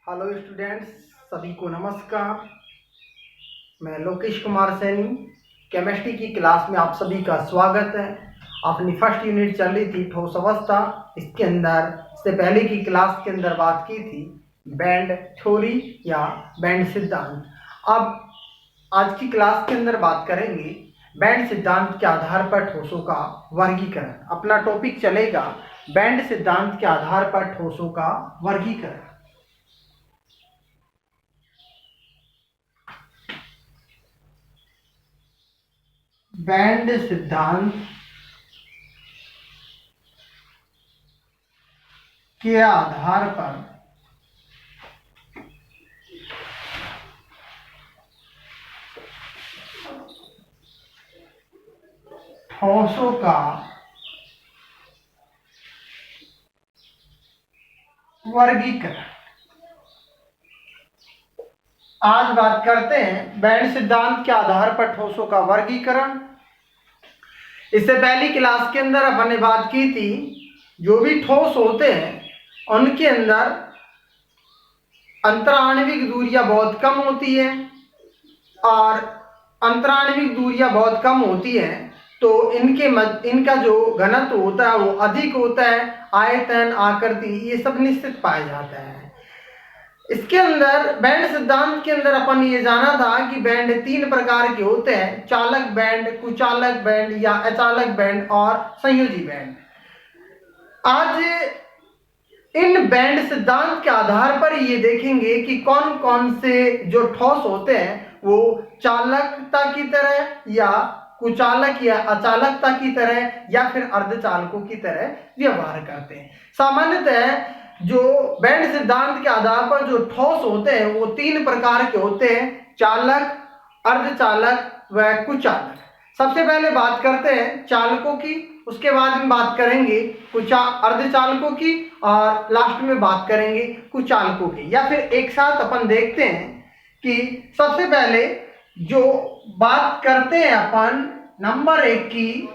Hello students, सभी को नमस्कार। मैं लोकेश कुमार सैनी। केमिस्ट्री की क्लास में आप सभी का स्वागत है। अपनी फर्स्ट यूनिट चल रही थी ठोस अवस्था। इसके अंदर इससे पहले की क्लास के अंदर बात की थी बैंड थ्योरी या बैंड सिद्धांत। अब आज की क्लास के अंदर बात करेंगे बैंड सिद्धांत के आधार पर ठोसों का वर्गीकरण। अपना टॉपिक चलेगा बैंड सिद्धांत के आधार पर ठोसों का वर्गीकरण। बैंड सिद्धांत के आधार पर ठोसों का वर्गीकरण। आज बात करते हैं बैंड सिद्धांत के आधार पर ठोसों का वर्गीकरण। इससे पहली क्लास के अंदर अपन ने बात की थी जो भी ठोस होते हैं उनके अंदर अंतराण्विक दूरियां बहुत कम होती है और अंतराण्विक दूरियां बहुत कम होती हैं तो इनका जो घनत्व होता है वो अधिक होता है। आयतन, आकृति ये सब निश्चित पाया जाता है। इसके अंदर बैंड सिद्धांत के अंदर अपन ये जाना था कि बैंड तीन प्रकार के होते हैं: चालक बैंड, कुचालक बैंड या अचालक बैंड और संयोजी बैंड। आज इन बैंड सिद्धांत के आधार पर ये देखेंगे कि कौन कौन से जो ठोस होते हैं वो चालकता की तरह या कुचालक या अचालकता की तरह या फिर अर्धचालकों की तरह व्यवहार करते हैं। सामान्यतः जो बैंड सिद्धांत के आधार पर जो ठोस होते हैं वो तीन प्रकार के होते हैं: चालक, अर्धचालक व कुचालक। सबसे पहले बात करते हैं चालकों की, उसके बाद में बात करेंगे अर्धचालकों की और लास्ट में बात करेंगे कुचालकों की। या फिर एक साथ अपन देखते हैं कि सबसे पहले जो बात करते हैं अपन नंबर 1 की,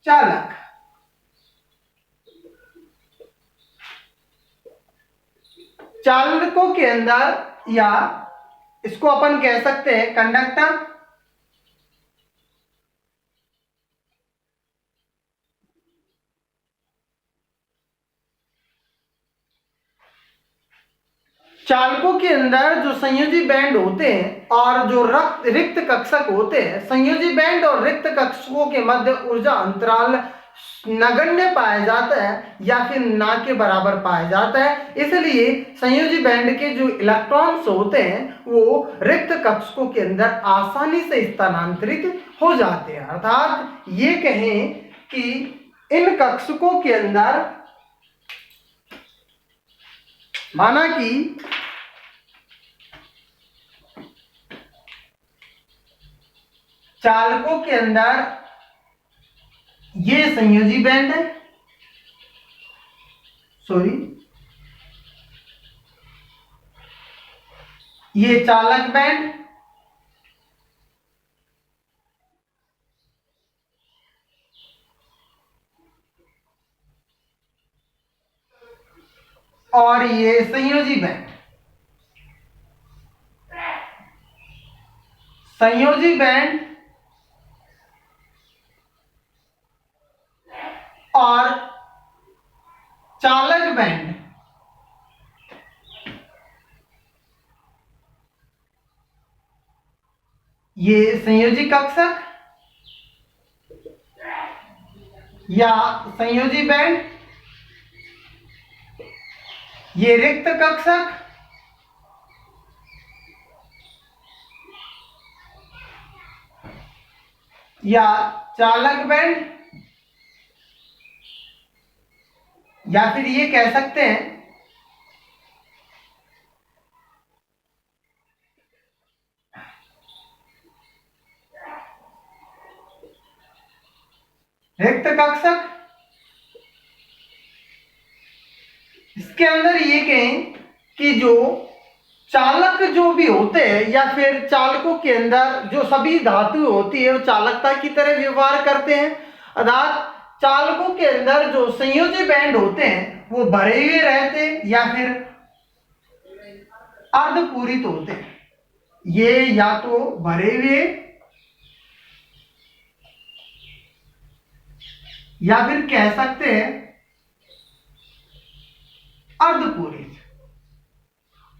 चालक। चालकों के अंदर या इसको अपन कह सकते हैं कंडक्टर, चालकों के अंदर जो संयोजी बैंड होते हैं और जो रिक्त कक्षक होते हैं, संयोजी बैंड और रिक्त कक्षकों के मध्य ऊर्जा अंतराल नगण्य पाया जाता है या फिर ना के बराबर पाया जाता है। इसलिए संयोजी बैंड के जो इलेक्ट्रॉन्स होते हैं वो रिक्त कक्षकों के अंदर आसानी से स्थानांतरित हो जाते हैं। अर्थात ये कहें कि इन कक्षकों के अंदर माना कि चालकों के अंदर ये संयोजी बैंड है, ये चालक बैंड, और ये संयोजी बैंड। संयोजी बैंड और चालक बैंड ये संयोजी कक्षक या संयोजी बैंड, ये रिक्त कक्षक या चालक बैंड, या फिर ये कह सकते हैं रिक्त कक्षक। इसके अंदर ये कहें कि जो चालक जो भी होते हैं या फिर चालकों के अंदर जो सभी धातु होती है वो चालकता की तरह व्यवहार करते हैं। अर्थात चालकों के अंदर जो संयोजी बैंड होते हैं वो भरे हुए रहते या फिर अर्धपूरित होते हैं। ये या तो भरे हुए या फिर कह सकते हैं अर्धपूरित,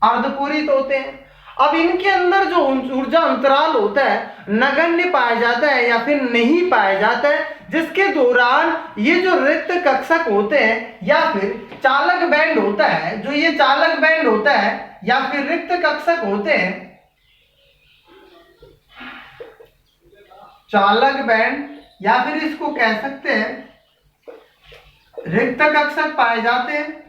अर्धपूरित होते हैं। अब इनके अंदर जो ऊर्जा अंतराल होता है नगण्य पाया जाता है या फिर नहीं पाया जाता है, जिसके दौरान ये जो रिक्त कक्षक होते हैं या फिर चालक बैंड होता है, जो ये चालक बैंड होता है या फिर रिक्त कक्षक होते हैं, चालक बैंड या फिर इसको कह सकते हैं रिक्त कक्षक पाए जाते हैं।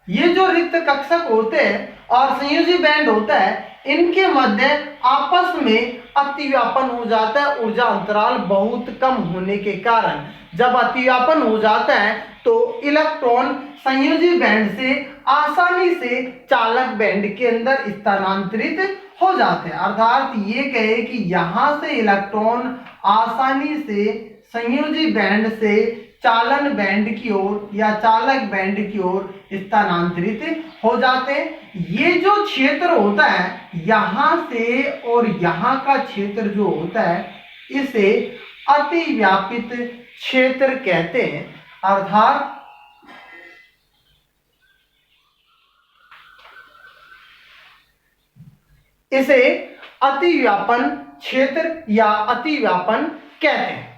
ये जो रिक्त कक्षक होते हैं और संयोजी बैंड होता है, इनके मध्य आपस में अतिव्यापन हो जाता है ऊर्जा अंतराल बहुत कम होने के कारण। जब अतिव्यापन हो जाता है तो इलेक्ट्रॉन संयोजी बैंड से आसानी से चालक बैंड के अंदर स्थानांतरित हो जाते हैं। अर्थात ये कहे कि यहां से इलेक्ट्रॉन आसानी से संयोजी बैंड से चालन बैंड की ओर या चालक बैंड की ओर स्थानांतरित हो जाते हैं। ये जो क्षेत्र होता है यहां से और यहां का क्षेत्र जो होता है इसे अतिव्यापित क्षेत्र कहते हैं। अर्थात इसे अतिव्यापन क्षेत्र या अतिव्यापन कहते हैं।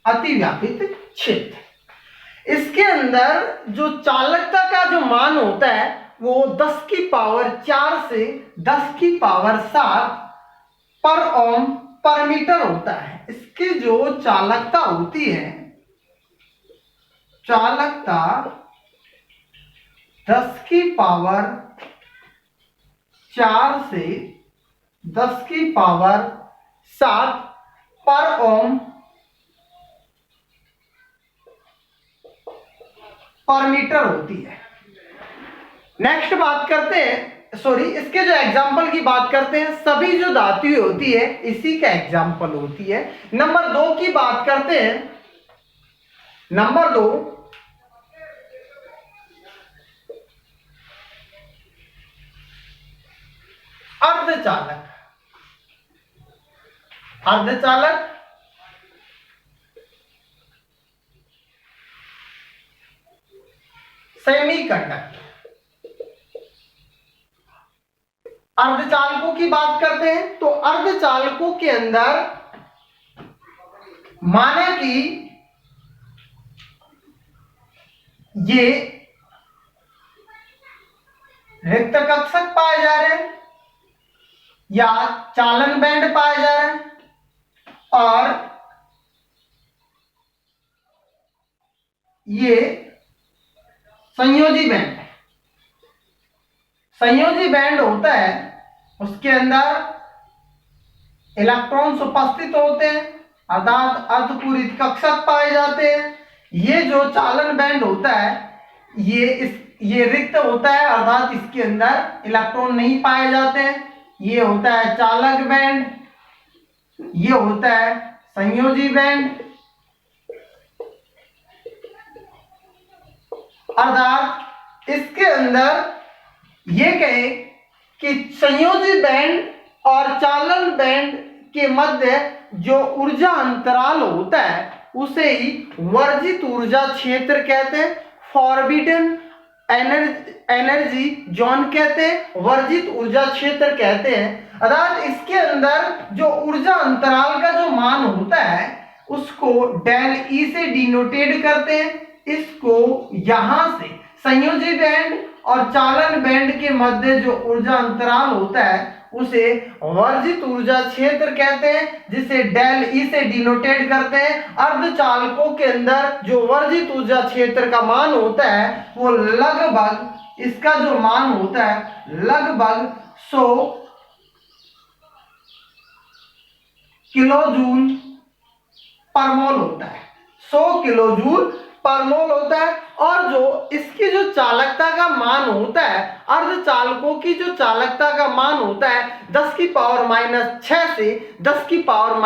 अतिव्यापित क्षेत्र, इसके अंदर जो चालकता का जो मान होता है वो 10 की पावर 4 से 10 की पावर 7 पर ओम पर मीटर होता है। इसकी जो चालकता होती है, चालकता 10 की पावर 4 से 10 की पावर 7 पर ओम पर मीटर होती है। नेक्स्ट बात करते हैं, सॉरी इसके जो एग्जाम्पल की बात करते हैं, सभी जो धातुएं होती है इसी का एग्जाम्पल होती है। नंबर 2 की बात करते हैं। नंबर 2 अर्धचालक। अर्धचालक सेमीकंडक्टर। अर्धचालकों की बात करते हैं तो अर्धचालकों के अंदर माना कि ये रिक्त कक्षक पाए जा रहे हैं या चालन बैंड पाए जा रहे हैं और ये संयोजी बैंड, संयोजी बैंड होता है उसके अंदर इलेक्ट्रॉन्स उपस्थित होते हैं अर्थात अर्धपूरित कक्षक पाए जाते हैं। ये जो चालन बैंड होता है ये रिक्त होता है अर्थात इसके अंदर इलेक्ट्रॉन नहीं पाए जाते हैं। ये होता है चालक बैंड, ये होता है संयोजी बैंड। अर्थात इसके अंदर ये कहे कि संयोजी बैंड और चालन बैंड के मध्य जो ऊर्जा अंतराल होता है उसे ही वर्जित ऊर्जा क्षेत्र कहते हैं, फॉरबिडन एनर्जी जोन कहते हैं, वर्जित ऊर्जा क्षेत्र कहते हैं। अर्थात इसके अंदर जो ऊर्जा अंतराल का जो मान होता है उसको डेल ई से डिनोटेड करते हैं। इसको यहां से संयोजी बैंड और चालन बैंड के मध्य जो ऊर्जा अंतराल होता है उसे वर्जित ऊर्जा क्षेत्र कहते हैं, जिसे डेल ई से डिनोटेड करते हैं। अर्धचालकों के अंदर जो वर्जित ऊर्जा क्षेत्र का मान होता है वो लगभग, इसका जो मान होता है लगभग 100 किलो जूल पर मोल होता है। 100 किलो जूल पर मोल होता है। और जो इसकी जो चालकता का मान होता है, अर्धचालकों की जो चालकता का मान होता है 10 की पावर माइनस 6 से 10 की पावर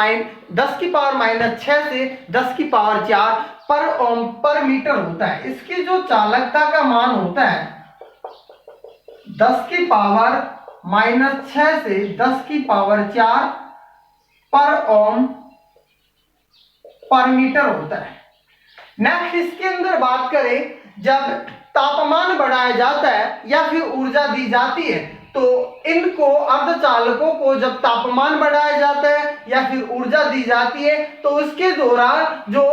माइनस 6 से 10 की पावर 4 पर ओम पर मीटर होता है। इसकी जो चालकता का मान होता है 10 की पावर माइनस 6 से 10 की पावर 4 पर ओम पर मीटर होता है। नेक्स्ट इसके अंदर बात करें, जब तापमान बढ़ाया जाता है या फिर ऊर्जा दी जाती है तो इनको अर्धचालकों को जब तापमान बढ़ाया जाता है या फिर ऊर्जा दी जाती है तो उसके दौरान जो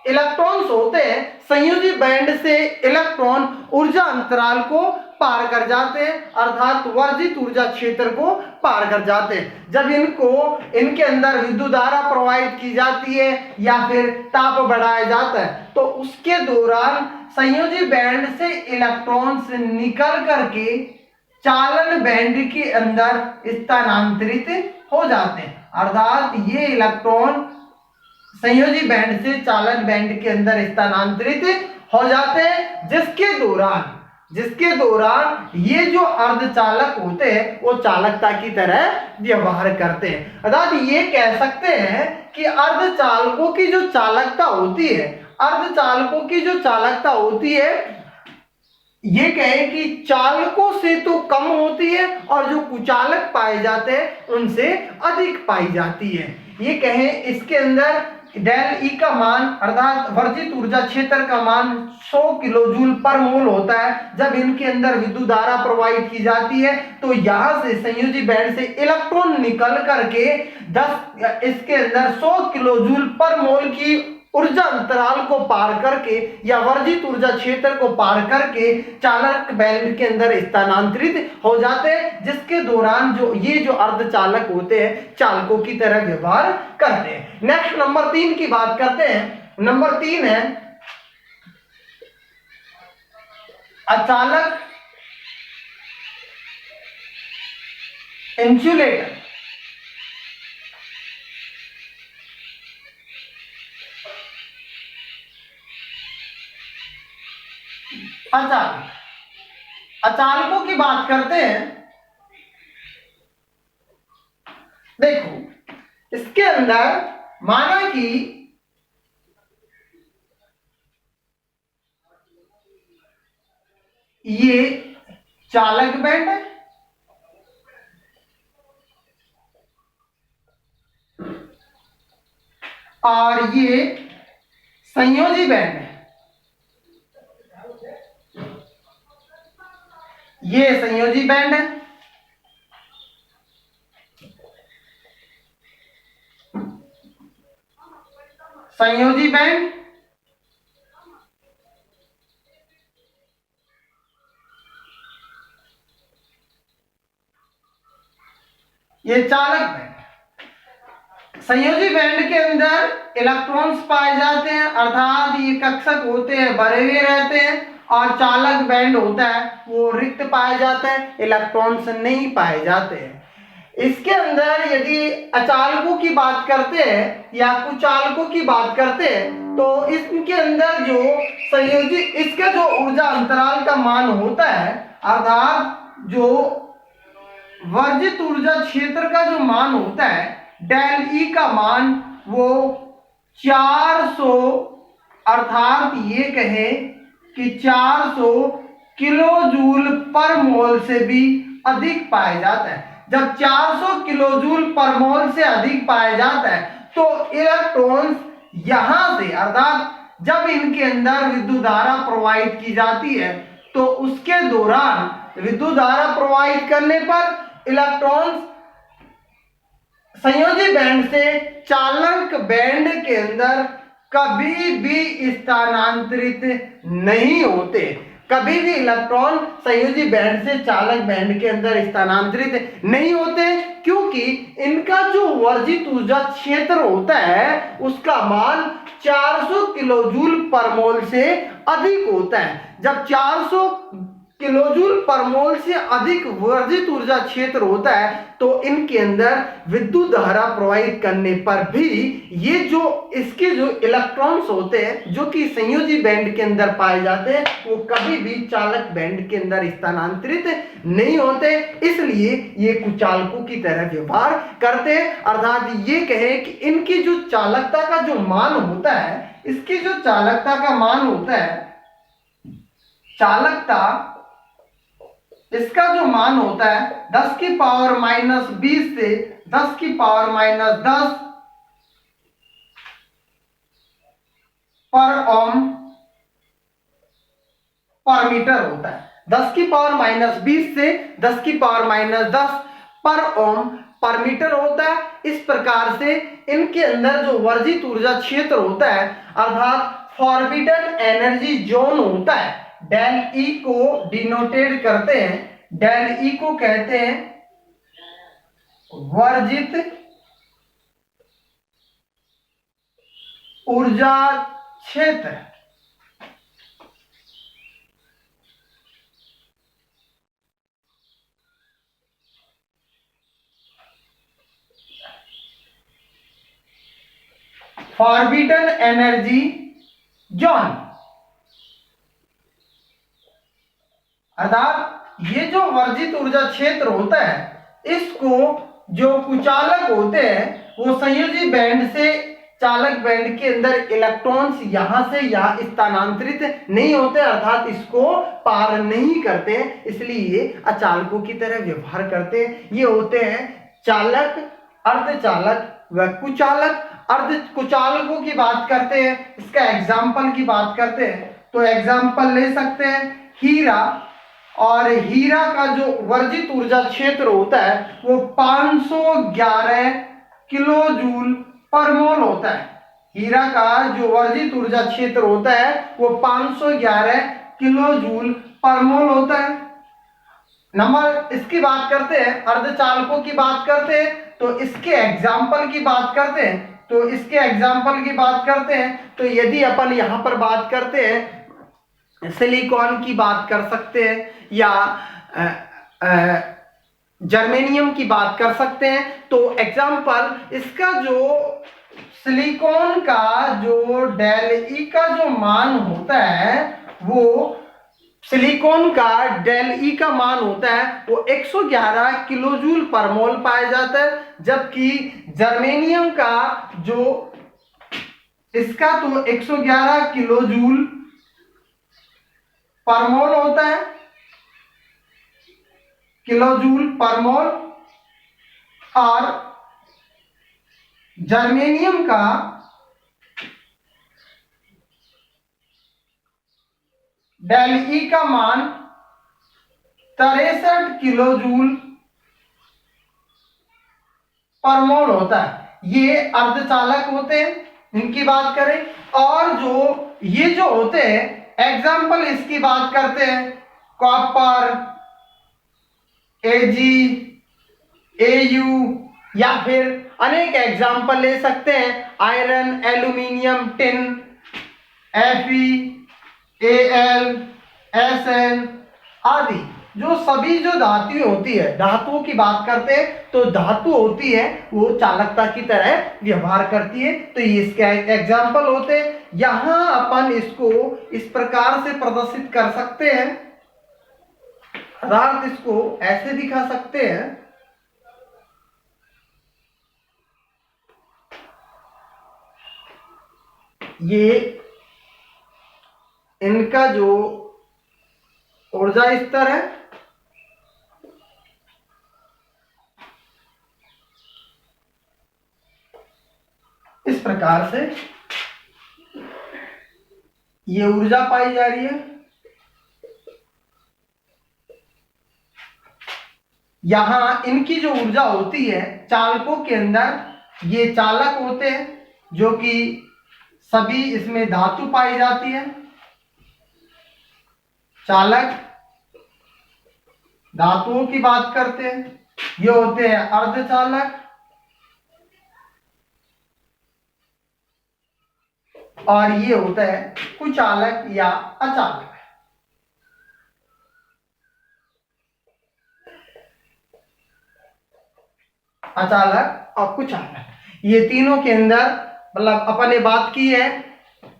इलेक्ट्रॉन्स होते हैं संयोजी बैंड से इलेक्ट्रॉन ऊर्जा अंतराल को पार कर जाते हैं, अर्थात वर्जित ऊर्जा क्षेत्र को पार कर जाते हैं। जब इनके अंदर विद्युत धारा प्रवाहित की जाती है या फिर ताप बढ़ाया जाता है तो उसके दौरान संयोजी बैंड से इलेक्ट्रॉन्स निकल करके चालन बैंड के अंदर स्थानांतरित हो जाते हैं, अर्थात ये इलेक्ट्रॉन संयोजी बैंड से चालन बैंड के अंदर स्थानांतरित हो जाते हैं, जिसके दौरान ये जो अर्धचालक होते हैं वो चालकता की तरह व्यवहार करते हैं। अर्थात ये कह सकते हैं कि अर्धचालकों की जो चालकता होती है ये कहें कि चालकों से तो कम होती है और जो कुचालक पाए जाते हैं उनसे अधिक पाई जाती है। ये कहें इसके अंदर डेल ई का मान अर्थात वर्जित ऊर्जा क्षेत्र का मान 100 किलो जूल पर मोल होता है। जब इनके अंदर विद्युत धारा प्रवाहित की जाती है तो यहां से संयोजी बैंड से इलेक्ट्रॉन निकल करके इसके अंदर 100 किलो जूल पर मोल की ऊर्जा अंतराल को पार करके या वर्जित ऊर्जा क्षेत्र को पार करके चालक बैंड के अंदर स्थानांतरित हो जाते हैं, जिसके दौरान जो अर्धचालक होते हैं चालकों की तरह व्यवहार करते हैं। नेक्स्ट नंबर 3 की बात करते हैं। नंबर 3 है अचालक इंसुलेटर। अचालकों की बात करते हैं। देखो इसके अंदर माना कि ये चालक बैंड है और ये संयोजी बैंड है। ये संयोजी बैंड है संयोजी बैंड ये चालक बैंड। संयोजी बैंड के अंदर इलेक्ट्रॉन्स पाए जाते हैं, अर्थात ये कक्षक होते हैं भरे हुए रहते हैं, और चालक बैंड होता है वो रिक्त पाए जाते हैं, इलेक्ट्रॉन्स नहीं पाए जाते हैं। इसके अंदर यदि अचालकों की बात करते हैं या कुचालकों की बात करते हैं तो इसके अंदर जो संयोजी इसका जो ऊर्जा अंतराल का मान होता है, अर्थात जो वर्जित ऊर्जा क्षेत्र का जो मान होता है डेल ई का मान वो 400 अर्थात ये कहें कि 400 किलो जूल पर मोल से भी अधिक पाया जाता है। जब 400 किलो जूल पर मोल से अधिक पाया जाता है तो इलेक्ट्रॉन्स यहां से अर्थात जब इनके अंदर विद्युत धारा प्रवाहित की जाती है तो उसके दौरान विद्युत धारा प्रवाहित करने पर इलेक्ट्रॉन्स संयोजी बैंड से चालक बैंड के अंदर कभी भी स्थानांतरित नहीं होते। कभी भी इलेक्ट्रॉन संयोजी बैंड से चालक बैंड के अंदर स्थानांतरित नहीं होते, क्योंकि इनका जो वर्जित ऊर्जा क्षेत्र होता है उसका मान 400 किलो जूल पर मोल से अधिक होता है। जब 400 किलोजूल पर मोल से अधिक वर्जित ऊर्जा क्षेत्र होता है तो इनके अंदर विद्युत धारा प्रवाहित करने पर भी ये जो इसके जो इलेक्ट्रॉन्स होते हैं जो कि संयोजी बैंड के अंदर पाए जाते हैं वो कभी भी चालक बैंड के अंदर स्थानांतरित नहीं होते, इसलिए ये कुचालकों की तरह व्यवहार करते हैं। अर्थात ये कहे कि इनकी जो चालकता का जो मान होता है, इसकी जो चालकता का मान होता है, चालकता इसका जो मान होता है 10 की पावर माइनस 20 से 10 की पावर माइनस 10 पर ओम पर मीटर होता है। 10 की पावर माइनस 20 से 10 की पावर माइनस 10 पर ओम पर मीटर होता है। इस प्रकार से इनके अंदर जो वर्जित ऊर्जा क्षेत्र होता है अर्थात फॉरबिडन एनर्जी जोन होता है, डेल ई को डिनोटेड करते हैं, डेल ई को कहते हैं वर्जित ऊर्जा क्षेत्र। फॉरबिडन एनर्जी जोन अर्थात ये जो वर्जित ऊर्जा क्षेत्र होता है इसको जो कुचालक होते हैं वो संयोजी बैंड से चालक बैंड के अंदर इलेक्ट्रॉन्स यहां से यहां स्थानांतरित नहीं होते अर्थात इसको पार नहीं करते, इसलिए अचालकों की तरह व्यवहार करते हैं। ये होते हैं चालक, अर्धचालक व कुचालक। अर्ध कुचालकों की बात करते हैं, इसका एग्जाम्पल की बात करते हैं तो एग्जाम्पल ले सकते हैं हीरा, और हीरा का जो वर्जित ऊर्जा क्षेत्र होता है वो 511 किलो जूल पर मोल होता है। हीरा का जो वर्जित ऊर्जा क्षेत्र होता है वो 511 किलो जूल पर मोल होता है। नंबर इसकी बात करते हैं, अर्धचालकों की बात करते हैं तो इसके एग्जाम्पल की बात करते हैं, तो इसके एग्जाम्पल की बात करते हैं तो यदि अपन यहां पर बात करते हैं सिलिकॉन की बात कर सकते हैं या जर्मेनियम की बात कर सकते हैं। तो एग्जाम्पल इसका जो सिलिकॉन का जो डेल ई का जो मान होता है वो सिलिकॉन का डेल ई का मान होता है वो 111 किलोजूल पर मोल पाया जाता है, जबकि जर्मेनियम का जो इसका तो 111 किलोजूल पर मोल होता है, किलोजूल पर मोल, और जर्मेनियम का डेल ई का मान 63 किलोजूल पर मोल होता है। ये अर्धचालक होते हैं, इनकी बात करें। और जो ये जो होते हैं एग्जाम्पल इसकी बात करते हैं कॉपर, एजी, एयू, या फिर अनेक एग्जाम्पल ले सकते हैं iron, aluminium, tin, Fe, Al, Sn आदि। जो सभी जो धातु होती है, धातुओं की बात करते हैं तो धातु होती है वो चालकता की तरह व्यवहार करती है, तो ये इसके एग्जाम्पल होते हैं। यहां अपन इसको इस प्रकार से प्रदर्शित कर सकते हैं, अर्थात इसको ऐसे दिखा सकते हैं, ये इनका जो ऊर्जा स्तर है इस प्रकार से ये ऊर्जा पाई जा रही है। यहां इनकी जो ऊर्जा होती है चालकों के अंदर, ये चालक होते हैं जो कि सभी इसमें धातु पाई जाती है, चालक धातुओं की बात करते हैं, ये होते हैं अर्धचालक, और ये होता है कुचालक या अचालक। अचालक और कुचालक, ये तीनों के अंदर मतलब अपन ने बात की है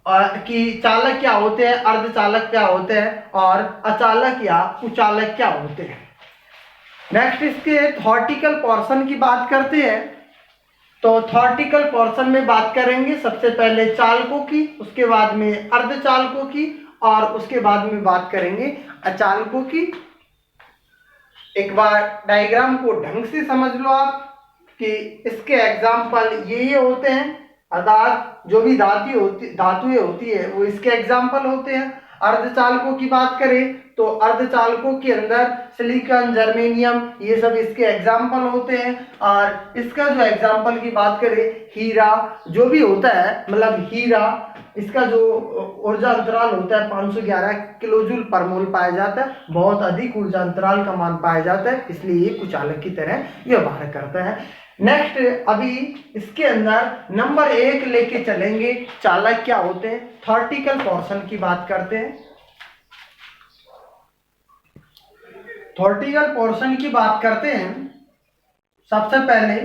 कि चालक क्या होते हैं, अर्धचालक क्या होते हैं और अचालक या कुचालक क्या होते हैं। नेक्स्ट इसके थॉर्टिकल पोर्शन की बात करते हैं। तो थॉर्टिकल पोर्शन में बात करेंगे सबसे पहले चालकों की, उसके बाद में अर्धचालकों की और उसके बाद में बात करेंगे अचालकों की। एक बार डायग्राम को ढंग से समझ लो आप कि इसके एग्जाम्पल ये होते हैं, अर्थात जो भी धातुएं होती है वो इसके एग्जाम्पल होते हैं। अर्धचालकों की बात करें तो अर्धचालकों के अंदर सिलिकॉन, जर्मेनियम, ये सब इसके एग्जाम्पल होते हैं। और इसका जो एग्जाम्पल की बात करें, हीरा जो भी होता है, मतलब हीरा, इसका जो ऊर्जा अंतराल होता है 511 किलोजूल पर मोल पाया जाता है, बहुत अधिक ऊर्जा अंतराल का मान पाया जाता है, इसलिए ये कुचालक की तरह व्यवहार करता है। नेक्स्ट अभी इसके अंदर नंबर 1 लेके चलेंगे, चालक क्या होते हैं। थॉर्टिकल पोर्शन की बात करते हैं। थॉर्टिकल पोर्शन की बात करते हैं, सबसे पहले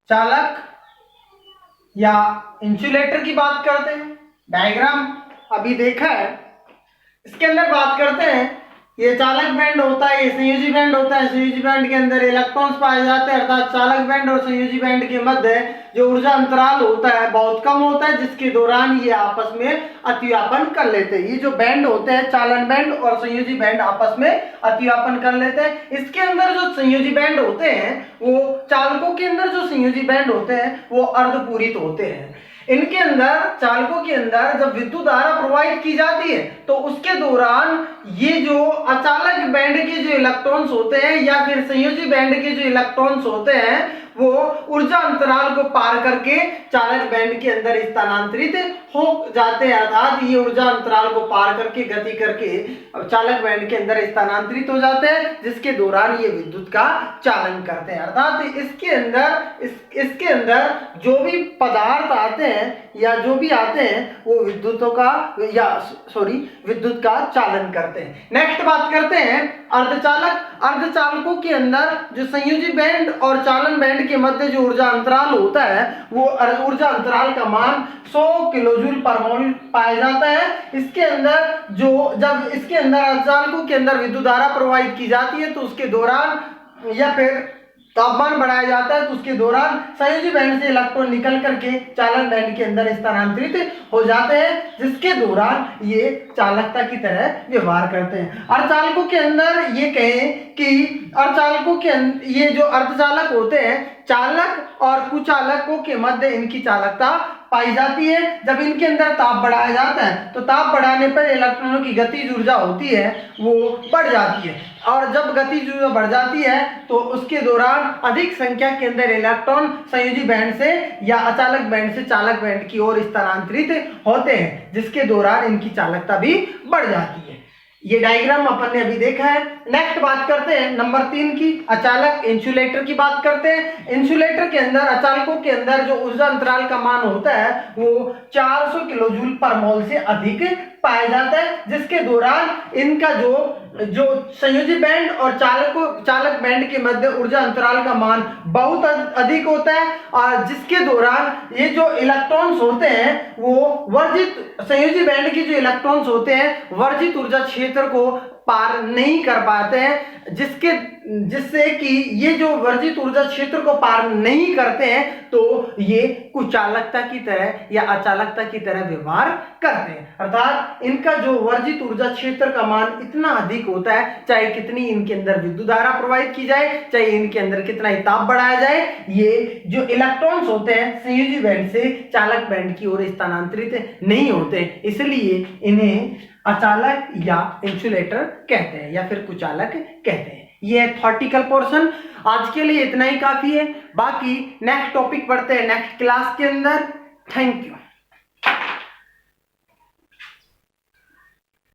चालक या इंसुलेटर की बात करते हैं। डायग्राम अभी देखा है, इसके अंदर बात करते हैं, ये चालक बैंड होता है, ये संयोजी बैंड होता है। संयोजी बैंड के अंदर इलेक्ट्रॉन्स पाए जाते हैं, अर्थात चालक बैंड और संयोजी बैंड के मध्य जो ऊर्जा अंतराल होता है बहुत कम होता है, जिसके दौरान ये आपस में अतिव्यापन कर लेते हैं। ये जो बैंड होते हैं, चालन बैंड और संयोजी बैंड, आपस में अतिव्यापन कर लेते हैं। इसके अंदर जो संयोजी बैंड होते हैं, वो चालकों के अंदर जो संयोजी बैंड होते हैं वो अर्धपूरित होते हैं। इनके अंदर, चालकों के अंदर जब विद्युत धारा प्रवाहित की जाती है तो उसके दौरान ये जो अचालक बैंड के जो इलेक्ट्रॉन्स होते हैं या फिर संयोजी बैंड के जो इलेक्ट्रॉन्स होते हैं वो ऊर्जा अंतराल को पार करके चालक बैंड के अंदर स्थानांतरित हो जाते हैं, अर्थात ये ऊर्जा अंतराल को पार करके गति करके चालक बैंड के अंदर स्थानांतरित हो जाते हैं, जिसके दौरान ये विद्युत का चालन करते हैं। अर्थात इसके अंदर जो भी पदार्थ आते हैं या जो भी आते हैं वो विद्युत का चालन करते हैं। नेक्स्ट बात करते हैं अर्धचालक। अर्धचालकों के अंदर जो संयोजी बैंड और चालन बैंड के मध्य जो ऊर्जा अंतराल होता है वो ऊर्जा अंतराल का मान 100 किलोजूल पर मोल पाया जाता है। इसके अंदर जब इसके अंदर अर्धचालकों के अंदर विद्युत धारा प्रवाहित की जाती है तो उसके दौरान या फिर तापमान बढ़ाया जाता है तो उसके दौरान संयोजी बैंड से इलेक्ट्रॉन निकल करके चालन बैंड के अंदर स्थानांतरित हो जाते हैं, जिसके दौरान ये चालकता की तरह व्यवहार करते हैं। अर्धचालकों के अंदर ये कहें कि अर्धचालकों के ये जो अर्धचालक होते हैं, चालक और कुचालकों के मध्य इनकी चालकता पाई जाती है। जब इनके अंदर ताप बढ़ाया जाता है तो ताप बढ़ाने पर इलेक्ट्रॉनों की गतिज ऊर्जा होती है वो बढ़ जाती है, और जब गतिज ऊर्जा बढ़ जाती है तो उसके दौरान अधिक संख्या के अंदर इलेक्ट्रॉन संयोजी बैंड से या अचालक बैंड से चालक बैंड की ओर स्थानांतरित होते हैं, जिसके दौरान इनकी चालकता भी बढ़ जाती है। ये डायग्राम अपन ने अभी देखा है। नेक्स्ट बात करते हैं नंबर 3 की, अचालक इंसुलेटर की बात करते हैं। इंसुलेटर के अंदर, अचालकों के अंदर जो ऊर्जा अंतराल का मान होता है वो 400 किलोजूल पर मोल से अधिक पाया जाता है, जिसके दौरान इनका जो संयोजी बैंड और चालक बैंड के मध्य ऊर्जा अंतराल का मान बहुत अधिक होता है, और जिसके दौरान ये जो इलेक्ट्रॉन्स होते हैं वो वर्जित, संयोजी बैंड के जो इलेक्ट्रॉन्स होते हैं वर्जित ऊर्जा क्षेत्र को पार नहीं कर पाते हैं, जिससे कि ये जो वर्जित ऊर्जा क्षेत्र को पार नहीं करते हैं तो ये कुचालकता की तरह या अचालकता की तरह व्यवहार करते हैं। अर्थात इनका जो वर्जित ऊर्जा क्षेत्र का मान इतना अधिक होता है, चाहे कितनी इनके अंदर विद्युत धारा प्रवाहित की जाए, चाहे इनके अंदर कितना ही ताप बढ़ाया जाए, ये जो इलेक्ट्रॉन्स होते हैं संयोजी बैंड से चालक बैंड की ओर स्थानांतरित नहीं होते, इसलिए इन्हें अचालक या इंसुलेटर कहते हैं या फिर कुचालक कहते हैं। ये है थॉर्टिकल पोर्शन। आज के लिए इतना ही काफी है, बाकी नेक्स्ट टॉपिक पढ़ते हैं नेक्स्ट क्लास के अंदर। Thank you.